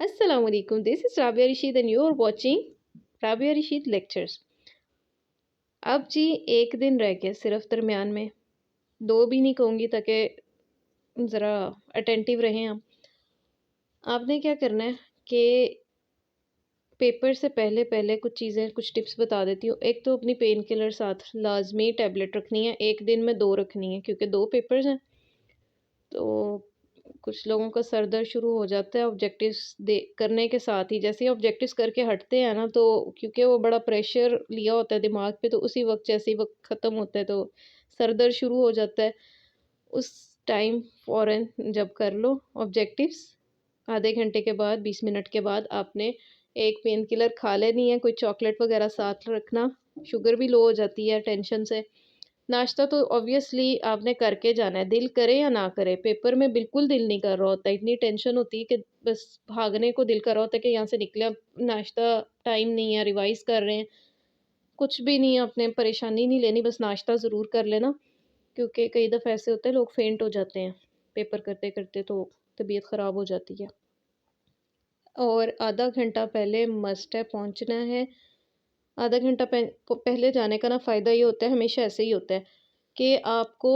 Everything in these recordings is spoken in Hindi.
Assalamu alaikum. This is Rabia Rashid and you're watching Rabia Rashid Lectures. अब जी एक दिन रह गया सिर्फ दरमियान में, दो भी नहीं कहूँगी ताकि ज़रा अटेंटिव रहें हम। आपने क्या करना है कि पेपर से पहले पहले कुछ चीज़ें, कुछ टिप्स बता देती हूँ। एक तो अपनी पेन किलर साथ लाजमी टैबलेट रखनी है, एक दिन में 2 रखनी है क्योंकि 2 पेपर्स हैं। तो कुछ लोगों का सर दर्द शुरू हो जाता है ऑब्जेक्टिव्स दे करने के साथ ही। जैसे ही ऑब्जेक्टिव्स करके हटते हैं ना, तो क्योंकि वो बड़ा प्रेशर लिया होता है दिमाग पे, तो उसी वक्त जैसे ही वक्त ख़त्म होता है तो सर दर्द शुरू हो जाता है। उस टाइम फ़ौरन जब कर लो ऑब्जेक्टिव्स, आधे घंटे के बाद 20 मिनट के बाद आपने एक पेन किलर खा लेनी है, कोई चॉकलेट वगैरह साथ रखना। शुगर भी लो हो जाती है टेंशन से। नाश्ता तो ऑब्वियसली आपने करके जाना है, दिल करे या ना करे। पेपर में बिल्कुल दिल नहीं कर रहा होता, इतनी टेंशन होती है कि बस भागने को दिल कर रहा होता है कि यहाँ से निकले। अब नाश्ता टाइम नहीं है, रिवाइज़ कर रहे हैं, कुछ भी नहीं है, आपने परेशानी नहीं लेनी, बस नाश्ता ज़रूर कर लेना। क्योंकि कई दफ़ा ऐसे होता है लोग फेंट हो जाते हैं पेपर करते-करते, तो तबीयत ख़राब हो जाती है। और आधा घंटा पहले मस्ट है पहुँचना है। आधा घंटा पहले जाने का ना फ़ायदा ये होता है, हमेशा ऐसे ही होता है कि आपको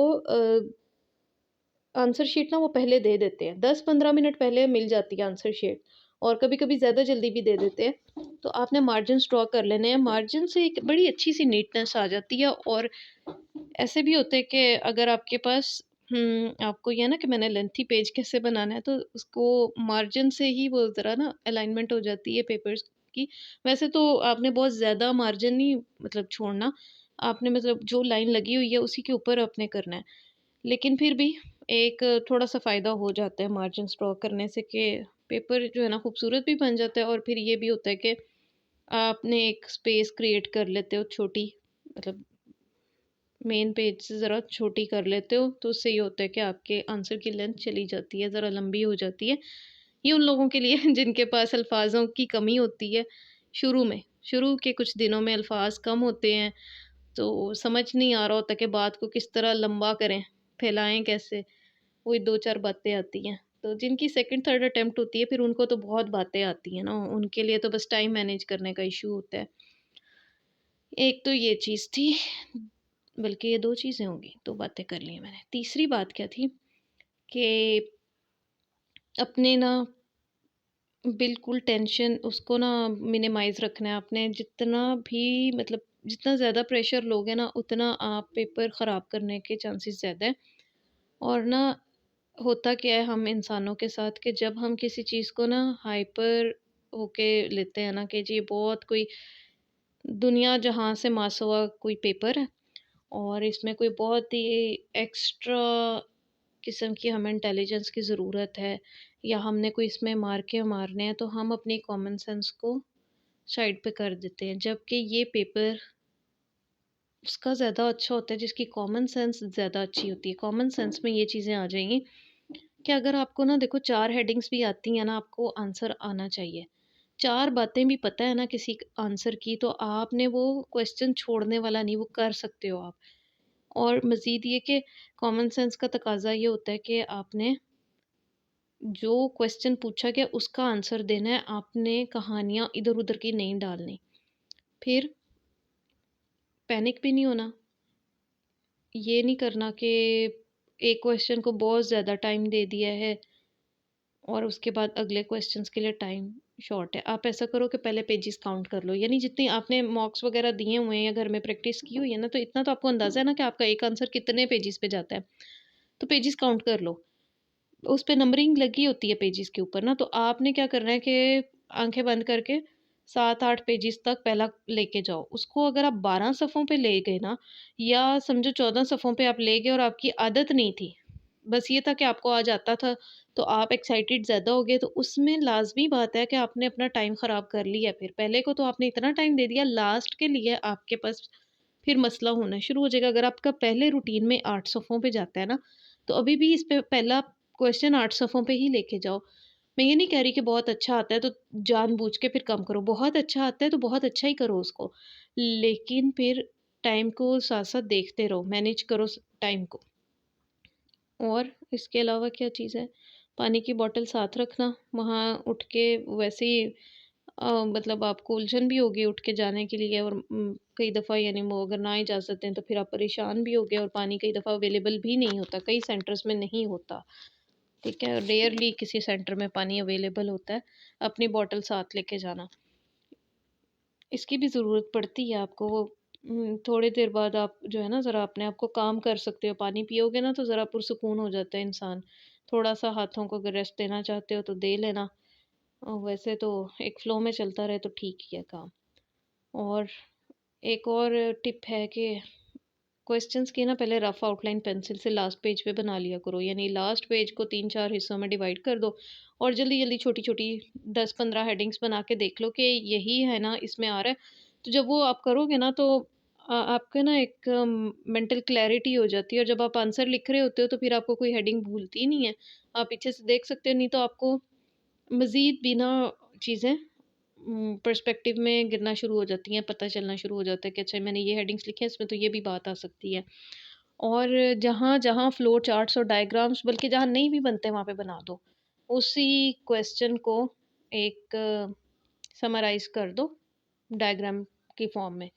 आंसर शीट ना वो पहले दे देते हैं। 10-15 मिनट पहले मिल जाती है आंसर शीट, और कभी-कभी ज़्यादा जल्दी भी दे देते हैं। तो आपने मार्जिन्स ड्रॉ कर लेने हैं। मार्जिन से एक बड़ी अच्छी-सी नीटनेस आ जाती है। और ऐसे भी होता है कि अगर आपके पास आपको ये है ना कि मैंने लेंथी पेज कैसे बनाना है, तो उसको मार्जिन से ही वो ज़रा ना अलाइनमेंट हो जाती है पेपर्स की। वैसे तो आपने बहुत ज़्यादा मार्जिन नहीं मतलब छोड़ना, आपने मतलब जो लाइन लगी हुई है उसी के ऊपर आपने करना है। लेकिन फिर भी एक थोड़ा-सा फ़ायदा हो जाता है मार्जिन्स ड्रॉ करने से कि पेपर जो है ना खूबसूरत भी बन जाता है, और फिर ये भी होता है कि आपने एक स्पेस क्रिएट कर लेते हो छोटी, मतलब मेन पेज से ज़रा छोटी कर लेते हो, तो उससे ये होता है कि आपके आंसर की लेंथ चली जाती है, ज़रा लंबी हो जाती है। ये उन लोगों के लिए जिनके पास अल्फाज़ों की कमी होती है शुरू के कुछ दिनों में अल्फाज कम होते हैं, तो समझ नहीं आ रहा होता कि बात को किस तरह लंबा करें, फैलाएँ कैसे? वही 2-4 बातें आती हैं। तो जिनकी सेकंड, थर्ड अटेम्प्ट होती है, फिर उनको तो बहुत बातें आती हैं ना, उनके लिए तो बस टाइम मैनेज करने का इश्यू होता है। एक तो ये चीज़ थी, बल्कि ये 2 चीज़ें होंगी, 2 बातें कर ली हैं मैंने। तीसरी बात क्या थी कि अपने ना बिल्कुल टेंशन उसको ना मिनिमाइज़ रखना है आपने। जितना भी मतलब जितना ज़्यादा प्रेशर लोगे ना, उतना आप पेपर ख़राब करने के चांसेस ज़्यादा हैं। और ना होता क्या है हम इंसानों के साथ कि जब हम किसी चीज़ को ना हाइपर होके लेते हैं ना कि जी बहुत कोई दुनिया जहाँ से मासा हुआ कोई पेपर है, और इसमें कोई बहुत ही एक्स्ट्रा किस्म की हमें इंटेलिजेंस की ज़रूरत है, या हमने कोई इसमें मार्के मारने हैं, तो हम अपनी कॉमन सेंस को साइड पे कर देते हैं। जबकि ये पेपर उसका ज़्यादा अच्छा होता है जिसकी कॉमन सेंस ज़्यादा अच्छी होती है। कॉमन सेंस में ये चीज़ें आ जाएँगी कि अगर आपको ना देखो 4 हेडिंग्स भी आती हैं ना, आपको आंसर आना चाहिए। 4 बातें भी पता है ना किसी आंसर की, तो आपने वो क्वेश्चन छोड़ने वाला नहीं, वो कर सकते हो आप। और मज़ीद ये कि कॉमन सेंस का तकाज़ा ये होता है कि आपने जो क्वेश्चन पूछा गया उसका आंसर देना है, आपने कहानियाँ इधर-उधर की नहीं डालनी। फिर पैनिक भी नहीं होना। ये नहीं करना कि एक क्वेश्चन को बहुत ज़्यादा टाइम दे दिया है और उसके बाद अगले क्वेश्चंस के लिए टाइम शॉर्ट है। आप ऐसा करो कि पहले पेजेस काउंट कर लो, यानी जितनी आपने मॉक्स वगैरह दिए हुए हैं या घर में प्रैक्टिस की हुई है ना, तो इतना तो आपको अंदाज़ा है ना कि आपका एक आंसर कितने पेजेस पे जाता है। तो पेजेस काउंट कर लो। उस पे नंबरिंग लगी होती है पेजेस के ऊपर ना, तो आपने क्या करना है कि आंखें बंद करके 7-8 पेजेस तक पहला लेके जाओ। उसको अगर आप 12 सफ़ों पे ले गए ना, या समझो 14 सफ़ों पे आप ले गए और आपकी आदत नहीं थी, बस ये था कि आपको आज आता था, तो आप एक्साइटेड ज़्यादा हो गए, तो उसमें लाज़मी बात है कि आपने अपना टाइम ख़राब कर लिया। फिर पहले को तो आपने इतना टाइम दे दिया, लास्ट के लिए आपके पास फिर मसला होना शुरू हो जाएगा। अगर आपका पहले रूटीन में 8 सफ़ों पे जाता है ना, तो अभी भी इस पे पहला क्वेश्चन 8 सफ़ों पे ही लेके जाओ। मैं ये नहीं कह रही कि बहुत अच्छा आता है तो जानबूझ के फिर कम करो, बहुत अच्छा आता है तो बहुत अच्छा ही करो उसको। लेकिन फिर टाइम को साथ-साथ देखते रहो, मैनेज करो टाइम को। और इसके अलावा क्या चीज़ है? पानी की बॉटल साथ रखना, वहाँ उठ के वैसे ही मतलब आपको उलझन भी होगी उठ के जाने के लिए, और कई दफ़ा यानी वो अगर ना इजाज़त दें तो फिर आप परेशान भी होगे, और पानी कई दफ़ा अवेलेबल भी नहीं होता, कई सेंटर्स में नहीं होता। ठीक है, रेयरली किसी सेंटर में पानी अवेलेबल होता है। अपनी बॉटल साथ लेके जाना, इसकी भी ज़रूरत पड़ती है आपको। वो थोड़ी देर बाद आप जो है ना ज़रा अपने आप को काम कर सकते हो, पानी पियोगे ना तो ज़रा पुरसुकून हो जाता है इंसान। थोड़ा सा हाथों को अगर रेस्ट देना चाहते हो तो दे लेना, और वैसे तो एक फ़्लो में चलता रहे तो ठीक ही है काम। और एक और टिप है कि क्वेश्चंस की ना पहले रफ आउटलाइन पेंसिल से लास्ट पेज पे बना लिया करो, यानी लास्ट पेज को 3-4 हिस्सों में डिवाइड कर दो, और जल्दी जल्दी छोटी छोटी 10-15 हेडिंग्स बना के देख लो कि यही है ना इसमें आ रहा है। तो जब वो आप करोगे ना तो आपके ना एक मेंटल क्लैरिटी हो जाती है, और जब आप आंसर लिख रहे होते हो तो फिर आपको कोई हेडिंग भूलती ही नहीं है। आप पीछे से देख सकते हो, नहीं तो आपको मज़ीद भी ना चीज़ें पर्सपेक्टिव में गिरना शुरू हो जाती हैं, पता चलना शुरू हो जाता है कि अच्छा मैंने ये हेडिंग्स लिखी हैं, इसमें तो ये भी बात आ सकती है। और जहाँ जहाँ फ्लो चार्ट्स और डायग्राम्स, बल्कि जहाँ नहीं भी बनते वहाँ पे बना दो। उसी क्वेश्चन को एक समराइज़ कर दो डायग्राम की फॉर्म में,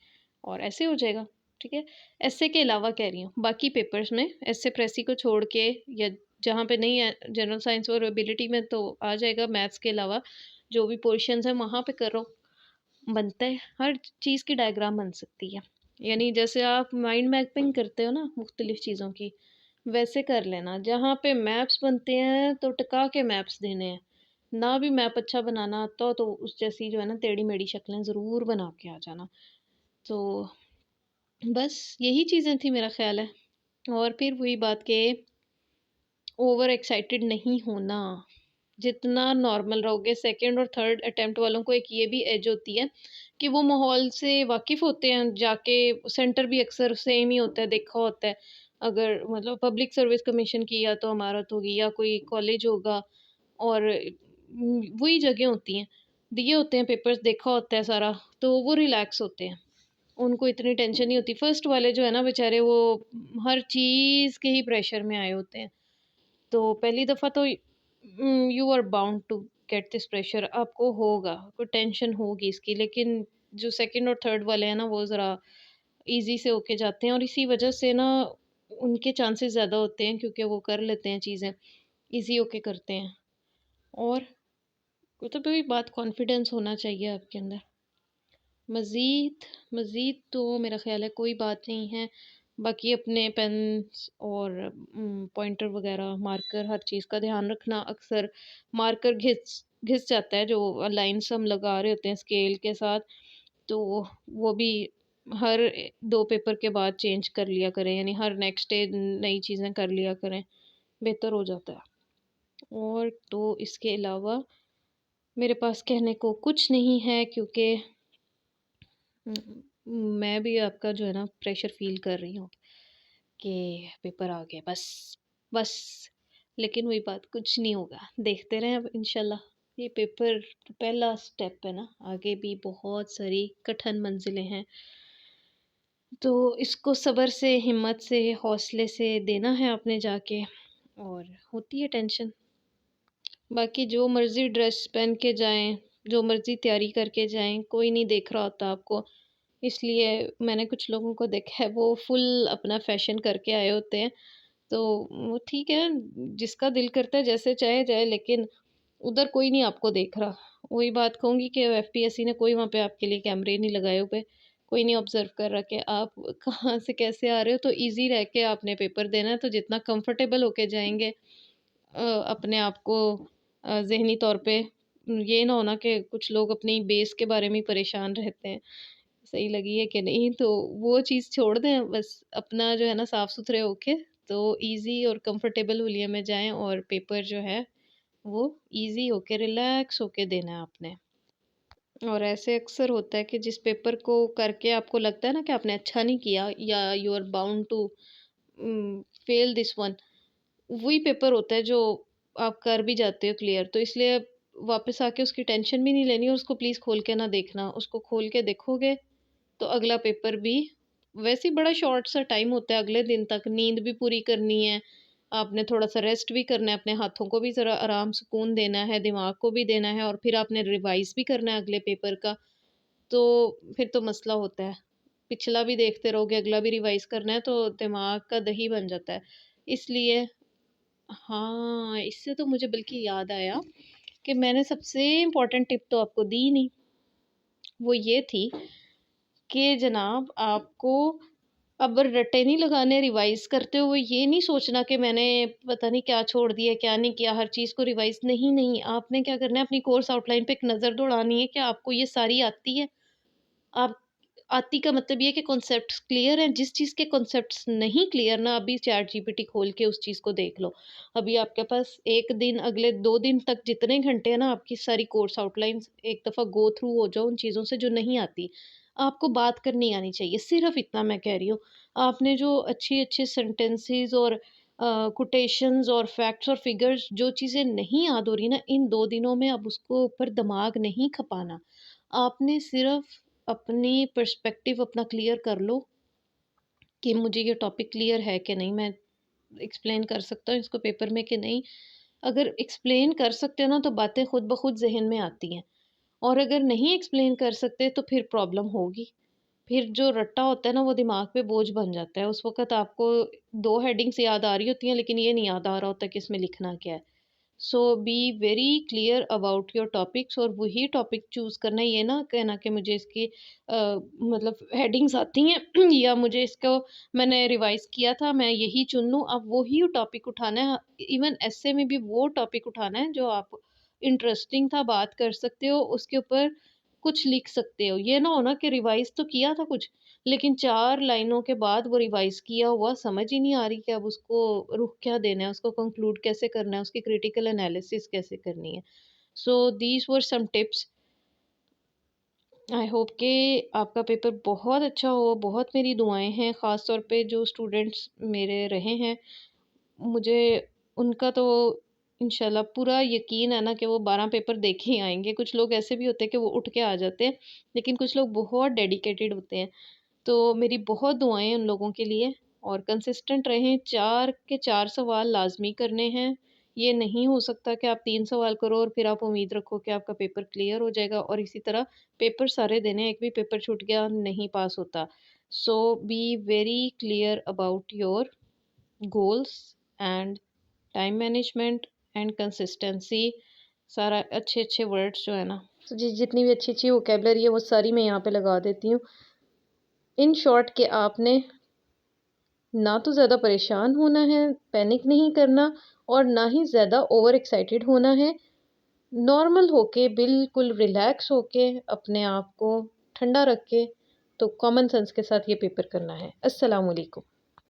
और ऐसे हो जाएगा। ठीक है? एस्से के अलावा कह रही हूँ, बाकी पेपर्स में एस्से प्रेसी को छोड़ के, या जहाँ पे नहीं है जनरल साइंस और एबिलिटी में तो आ जाएगा, मैथ्स के अलावा जो भी पोर्शंस हैं वहाँ पे करो, बनता है। हर चीज़ की डायग्राम बन सकती है, यानी जैसे आप माइंड मैपिंग करते हो ना मुख्तलिफ चीज़ों की, वैसे कर लेना। जहाँ पे मैप्स बनते हैं तो टिका के मैप्स देने हैं, ना भी मैप अच्छा बनाना आता हो तो उस जैसी जो है ना टेढ़ी मेढ़ी शक्लें ज़रूर बना के आ जाना। तो बस यही चीज़ें थी मेरा ख्याल है। और फिर वही बात कि ओवर एक्साइटेड नहीं होना, जितना नॉर्मल रहोगे। सेकंड और थर्ड अटेम्प्ट वालों को एक ये भी एज होती है कि वो माहौल से वाकिफ़ होते हैं, जाके सेंटर भी अक्सर सेम ही होता है, देखा होता है। अगर मतलब पब्लिक सर्विस कमीशन की या तो इमारत होगी या कोई कॉलेज होगा, और वही जगह होती हैं, दिए होते हैं पेपर्स, देखा होता है सारा, तो वो रिलैक्स होते हैं, उनको इतनी टेंशन नहीं होती। फर्स्ट वाले जो है ना बेचारे, वो हर चीज़ के ही प्रेशर में आए होते हैं। तो पहली दफ़ा तो you are bound to get this pressure, आपको होगा, कोई टेंशन होगी इसकी। लेकिन जो सेकंड और थर्ड वाले हैं ना वो ज़रा इजी से होके जाते हैं, और इसी वजह से ना उनके चांसेस ज़्यादा होते हैं, क्योंकि वो कर लेते हैं चीज़ें, इजी होके करते हैं। और मतलब वही बात, कॉन्फिडेंस होना चाहिए आपके अंदर। मज़ीद मज़ीद तो मेरा ख़्याल है कोई बात नहीं है। बाकी अपने पेन्स और पॉइंटर वग़ैरह, मार्कर, हर चीज़ का ध्यान रखना। अक्सर मार्कर घिस घिस जाता है, जो लाइन्स हम लगा रहे होते हैं स्केल के साथ, तो वो भी हर 2 पेपर के बाद चेंज कर लिया करें, यानी हर नेक्स्ट डे नई चीज़ें कर लिया करें, बेहतर हो जाता है। और तो इसके अलावा मेरे पास कहने को कुछ नहीं है, क्योंकि मैं भी आपका जो है ना प्रेशर फ़ील कर रही हूँ कि पेपर आ गए बस, बस। लेकिन वही बात, कुछ नहीं होगा, देखते रहें अब इंशाल्लाह। ये पेपर तो पहला स्टेप है ना, आगे भी बहुत सारी कठिन मंजिलें हैं, तो इसको सब्र से, हिम्मत से, हौसले से देना है आपने जाके। और होती है टेंशन, बाकी जो मर्ज़ी ड्रेस पहन के जाएं, जो मर्ज़ी तैयारी करके जाएं, कोई नहीं देख रहा होता आपको। इसलिए मैंने कुछ लोगों को देखा है, वो फुल अपना फैशन करके आए होते हैं, तो वो ठीक है, जिसका दिल करता है जैसे चाहे जाए, लेकिन उधर कोई नहीं आपको देख रहा। वही बात कहूँगी कि एफपीएससी ने कोई वहाँ पे आपके लिए कैमरे नहीं लगाए हुए, कोई नहीं ऑब्जर्व कर रहा कि आप कहाँ से कैसे आ रहे हो। तो इजी रह के आपने पेपर देना है, तो जितना कंफर्टेबल होके जाएंगे अपने आप को ज़हनी तौर पे, ये ना होना कि कुछ लोग अपनी बेस के बारे में ही परेशान रहते हैं, सही लगी है कि नहीं, तो वो चीज़ छोड़ दें। बस अपना जो है ना साफ़ सुथरे होके, तो इजी और कंफर्टेबल हुलिये में जाएं, और पेपर जो है वो इजी होके, रिलैक्स होके देना है आपने। और ऐसे अक्सर होता है कि जिस पेपर को करके आपको लगता है ना कि आपने अच्छा नहीं किया, या you are bound to fail this one, वही पेपर होता है जो आप कर भी जाते हो क्लियर। तो इसलिए वापस आके उसकी टेंशन भी नहीं लेनी, और उसको प्लीज़ खोल के ना देखना। उसको खोल के देखोगे तो अगला पेपर भी वैसे ही बड़ा शॉर्ट सा टाइम होता है, अगले दिन तक नींद भी पूरी करनी है, आपने थोड़ा-सा रेस्ट भी करना है, अपने हाथों को भी ज़रा आराम सुकून देना है, दिमाग को भी देना है और फिर आपने रिवाइज़ भी करना है अगले पेपर का, तो फिर तो मसला होता है। पिछला भी देखते रहोगे, अगला भी रिवाइज़ करना है तो दिमाग का दही बन जाता है। इसलिए हाँ, इससे तो मुझे बल्कि याद आया कि मैंने सबसे इम्पोर्टेंट टिप तो आपको दी नहीं। वो ये थी कि जनाब आपको अब रट्टे नहीं लगाने रिवाइज़ करते हुए, ये नहीं सोचना कि मैंने पता नहीं क्या छोड़ दिया, क्या नहीं किया, हर चीज़ को रिवाइज़ नहीं, आपने क्या करना है अपनी कोर्स आउटलाइन पे एक नज़र दौड़ानी है कि आपको ये सारी आती है। आप आती का मतलब ये है कि कॉन्सेप्ट्स क्लियर हैं, जिस चीज़ के कॉन्सेप्ट्स नहीं क्लियर ना अभी चैट जीपीटी खोल के उस चीज़ को देख लो। अभी आपके पास 1 दिन अगले 2 दिन तक जितने घंटे हैं ना आपकी सारी कोर्स आउटलाइन्स एक दफ़ा गो थ्रू हो जाओ उन चीज़ों से जो नहीं आती। आपको बात करनी आनी चाहिए, सिर्फ़ इतना मैं कह रही हूँ। आपने जो अच्छे-अच्छे सेंटेंसेस और कोटेशंस और फैक्ट्स और फिगर्स जो चीज़ें नहीं याद हो रही ना, इन 2 दिनों में अब उसको ऊपर दिमाग नहीं खपाना। आपने सिर्फ़ अपनी पर्सपेक्टिव अपना क्लियर कर लो कि मुझे ये टॉपिक क्लियर है कि नहीं, मैं एक्सप्लेन कर सकता हूँ इसको पेपर में कि नहीं। अगर एक्सप्लेन कर सकते हो ना तो बातें खुद ब खुद ज़हन में आती हैं और अगर नहीं एक्सप्लेन कर सकते तो फिर प्रॉब्लम होगी। फिर जो रट्टा होता है ना वो दिमाग पे बोझ बन जाता है। उस वक़्त आपको 2 हेडिंग्स याद आ रही होती हैं लेकिन ये नहीं याद आ रहा होता कि इसमें लिखना क्या है। So be very clear about your topics और वही टॉपिक चूज़ करना है, ये ना कहना कि मुझे इसकी मतलब हेडिंग्स आती हैं या मुझे इसको मैंने रिवाइज़ किया था मैं यही चुन लूँ। अब वही टॉपिक उठाना है, इवन ऐसे में भी वो टॉपिक उठाना है जो आप इंटरेस्टिंग था बात कर सकते हो, उसके ऊपर कुछ लिख सकते हो। ये ना हो ना कि रिवाइज़ तो किया था कुछ, लेकिन 4 लाइनों के बाद वो रिवाइज़ किया हुआ समझ ही नहीं आ रही कि अब उसको रुख क्या देना है, उसको कंक्लूड कैसे करना है, उसकी क्रिटिकल एनालिसिस कैसे करनी है। So these were some tips. I hope कि आपका पेपर बहुत अच्छा हो, बहुत मेरी दुआएँ हैं, ख़ास तौर पे जो स्टूडेंट्स मेरे रहे हैं, मुझे उनका तो इंशाल्लाह पूरा यकीन है ना कि वो 12 पेपर दे के ही आएँगे। कुछ लोग ऐसे भी होते हैं कि वो उठ के आ जाते हैं, लेकिन कुछ लोग बहुत डेडिकेटेड होते हैं। तो मेरी बहुत दुआएँ हैं उन लोगों के लिए और कंसिस्टेंट रहें, 4 के 4 सवाल लाज़मी करने हैं। ये नहीं हो सकता कि आप 3 सवाल करो और फिर आप उम्मीद रखो कि आपका पेपर क्लियर हो जाएगा और इसी तरह पेपर सारे देने हैं, एक भी पेपर छूट गया नहीं पास होता। So be very clear about your goals and time management and consistency. सारा अच्छे-अच्छे वर्ड्स जो है ना, तो जितनी भी अच्छी-अच्छी वोकैबुलरी है वो सारी मैं यहाँ पे लगा देती हूँ। इन शॉर्ट कि आपने ना तो ज़्यादा परेशान होना है, पैनिक नहीं करना और ना ही ज़्यादा ओवर एक्साइटेड होना है। नॉर्मल होके बिल्कुल रिलैक्स होके अपने आप को ठंडा रख के तो कॉमन सेंस के साथ ये पेपर करना है। अस्सलाम वालेकुम।